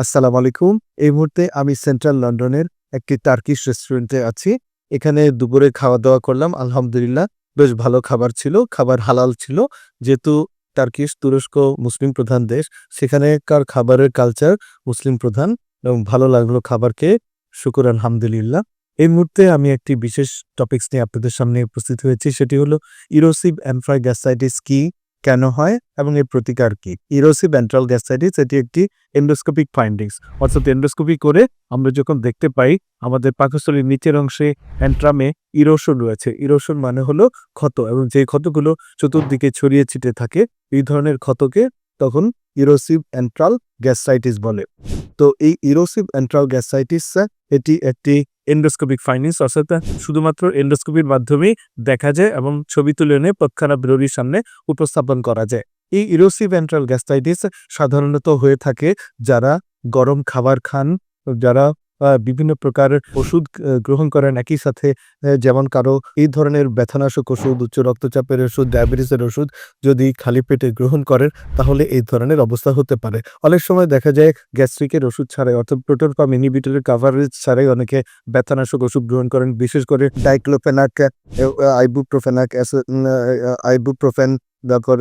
আসসালামু আলাইকুম। এই মুহূর্তে আমি সেন্ট্রাল লন্ডনের একটি টার্কিশ রেস্টুরেন্টে আছি। এখানে দুপুরে খাওয়া-দাওয়া করলাম। আলহামদুলিল্লাহ বেশ ভালো খাবার ছিল। খাবার হালাল ছিল। যেহেতু তুরস্ক মুসলিম প্রধান দেশ, সেখানেকার খাবারের কালচার মুসলিম প্রধান এবং ভালো লাগলো খাবার খেয়ে। শুকুর আলহামদুলিল্লাহ। এই মুহূর্তে আমি একটি বিশেষ টপিকস নিয়ে আপনাদের সামনে উপস্থিত হয়েছি। সেটি হলো ইরোসিভ এন্ট্রাল গ্যাস্ট্রাইটিস কি, কেন হয় এবং এর প্রতিকার কি? ইরোসিভ এন্ট্রাল গ্যাস্ট্রাইটিস এটি একটি এন্ডোস্কোপিক ফাইন্ডিংস, অর্থাৎ এন্ডোস্কোপি করে আমরা যখন দেখতে পাই আমাদের পাকস্থলীর নিচের অংশে অ্যান্ট্রামে ইরোশন রয়েছে। ইরোশন মানে হলো ক্ষত, এবং যে ক্ষতগুলো চতুর্দিকে ছড়িয়ে ছিটে থাকে এই ধরনের ক্ষতকে তখন ইরোসিভ এন্ট্রাল গ্যাস্ট্রাইটিস বলে। তো এই ইরোসিভ এন্ট্রাল গ্যাস্ট্রাইটিস এটি একটি এন্ডোস্কোপিক ফাইন্ডিংস, অর্থাৎ শুধুমাত্র এন্ডোস্কোপির মাধ্যমেই দেখা যায় এবং ছবি তুলে এনে তৎক্ষণাৎ রোগীর সামনে উপস্থাপন করা যায়। এই ইরোসিভ এন্ট্রাল গ্যাস্ট্রাইটিস সাধারণত হয়ে থাকে যারা গরম খাবার খান, যারা বিভিন্ন প্রকারের ওষুধ গ্রহণ করেন একই সাথে, যেমন কারো এই ধরনের ব্যথানাশক ওষুধ, উচ্চ রক্তচাপের ওষুধ, ডায়াবেটিসের ওষুধ যদি খালি পেটে গ্রহণ করেন তাহলে এই ধরনের অবস্থা হতে পারে। অনেক সময় দেখা যায় গ্যাস্ট্রিকের ওষুধ ছাড়াই, অর্থাৎ প্রোটন পাম্প ইনহিবিটরের কাভারেজ ছাড়াই অনেকে ব্যথানাশক ওষুধ গ্রহণ করেন, বিশেষ করে ডাইক্লোফেনাক, আইবুপ্রোফেন, তারপর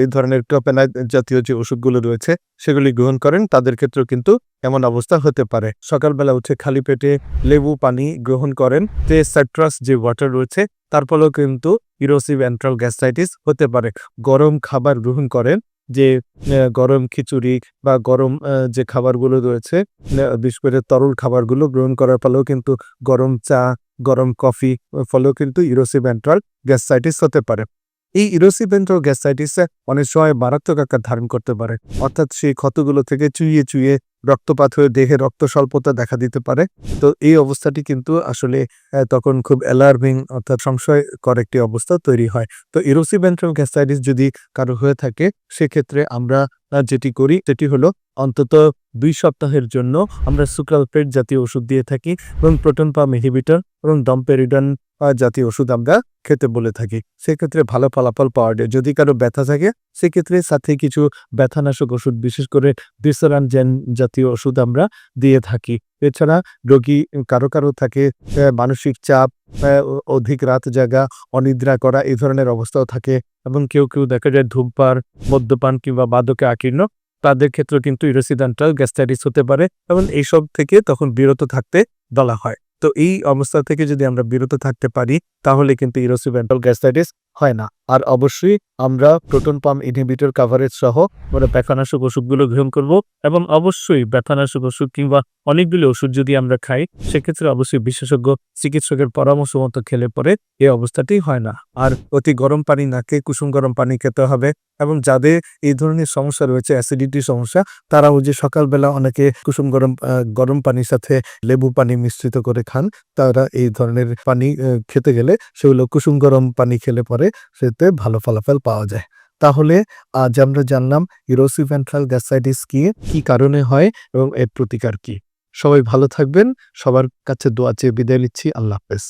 এই ধরনের ক্লোফেনাক জাতীয় যে ওষুধগুলো রয়েছে সেগুলি গ্রহণ করেন। তাদের ক্ষেত্রেও কিন্তু এমন অবস্থা হতে পারে। সকালবেলা উঠে খালি পেটে লেবু পানি গ্রহণ করেন, যে সাইট্রাস যে ওয়াটার রয়েছে, তার ফলেও কিন্তু ইরোসিভ এন্ট্রাল গ্যাস্ট্রাইটিস হতে পারে। গরম খাবার গ্রহণ করেন, যে গরম খিচুড়ি বা গরম যে খাবারগুলো রয়েছে, বিশেষ করে তরল খাবারগুলো গ্রহণ করার ফলেও কিন্তু, গরম চা, গরম কফি ফলেও কিন্তু ইরোসিভ এন্ট্রাল গ্যাস্ট্রাইটিস হতে পারে। এই ইরোসিভ এন্ট্রাল গ্যাস্ট্রাইটিস মারাত্মক আকার ধারণ করতে পারে, অর্থাৎ সেই ক্ষতগুলো থেকে চুইয়ে চুইয়ে রক্তপাত হয়ে দেহে রক্ত স্বল্পতা দেখা দিতে পারে। তো এই অবস্থাটি কিন্তু আসলে তখন খুব অ্যালার্মিং, অর্থাৎ সংশয়কর একটি অবস্থা তৈরি হয়। তো ইরোসিভ এন্ট্রাল গ্যাস্ট্রাইটিস যদি কারো হয়ে থাকে, সেক্ষেত্রে আমরা যেটি করি সেটি হলো অন্তত 2 সপ্তাহের জন্য আমরা সুক্রালফেট জাতীয় ওষুধ দিয়ে থাকি, এবং প্রোটন পাম্প ইনহিবিটর এবং ডমপেরিডন জাতীয় ওষুধ আমরা খেতে বলে থাকি। সেক্ষেত্রে ভালো ফলাফল পাওয়া যায়। যদি কারো ব্যথা থাকে সেক্ষেত্রে সাথে কিছু ব্যথানাশক ওষুধ, বিশেষ করে ডিসোরানজেন জাতীয় ওষুধ আমরা দিয়ে থাকি। এছাড়া রোগী কারো থাকে মানসিক চাপ, অধিক রাত জাগা, অনিদ্রা করা, এই ধরনের অবস্থাও থাকে, এবং কেউ দেখা যায় ধূমপান, মদ্যপান কিংবা মাদকে আকীর্ণ, তাদের ক্ষেত্রে কিন্তু ইরোসিভ এন্ট্রাল গ্যাস্ট্রাইটিস হতে পারে, এবং এইসব থেকে তখন বিরত থাকতে বলা হয়। তো এই অবস্থা থেকে যদি আমরা বিরত থাকতে পারি তাহলে কিন্তু ইরোসিভ এন্ট্রাল গ্যাস্ট্রাইটিস হয় না। আর অবশ্যই আমরা প্রোটন পাম্প ইনহিবিটর কাভারেজ সহ আমরা ব্যথানাশক ওষুধগুলো গ্রহণ করব, এবং অবশ্যই ব্যথানাশক ওষুধ কিংবা অনেকগুলো ওষুধ যদি আমরা খাই, সেক্ষেত্রে অবশ্যই বিশেষজ্ঞ চিকিৎসকের পরামর্শ মতো খেলে পরে এই অবস্থাটি হয় না। আর অতি গরম পানি না খেয়ে কুসুম গরম পানি খেতে হবে, এবং যাদের এই ধরনের সমস্যা রয়েছে, অ্যাসিডিটির সমস্যা, তারাও যে সকালবেলা অনেকে কুসুম গরম পানির সাথে লেবু পানি মিশ্রিত করে খান, তারা এই ধরনের পানি খেতে গেলে সেগুলো কুসুম গরম পানি খেলে পরে সেতে ভালো ফলাফল পাওয়া যায়। তাহলে আজ আমরা জানলাম ইরোসিভ এন্ট্রাল গ্যাস্ট্রাইটিস কি কারণে হয় এবং এর প্রতিকার কি। সবাই ভালো থাকবেন। সবার কাছে দোয়া চেয়ে বিদায় নিচ্ছি। আল্লাহ হাফেজ।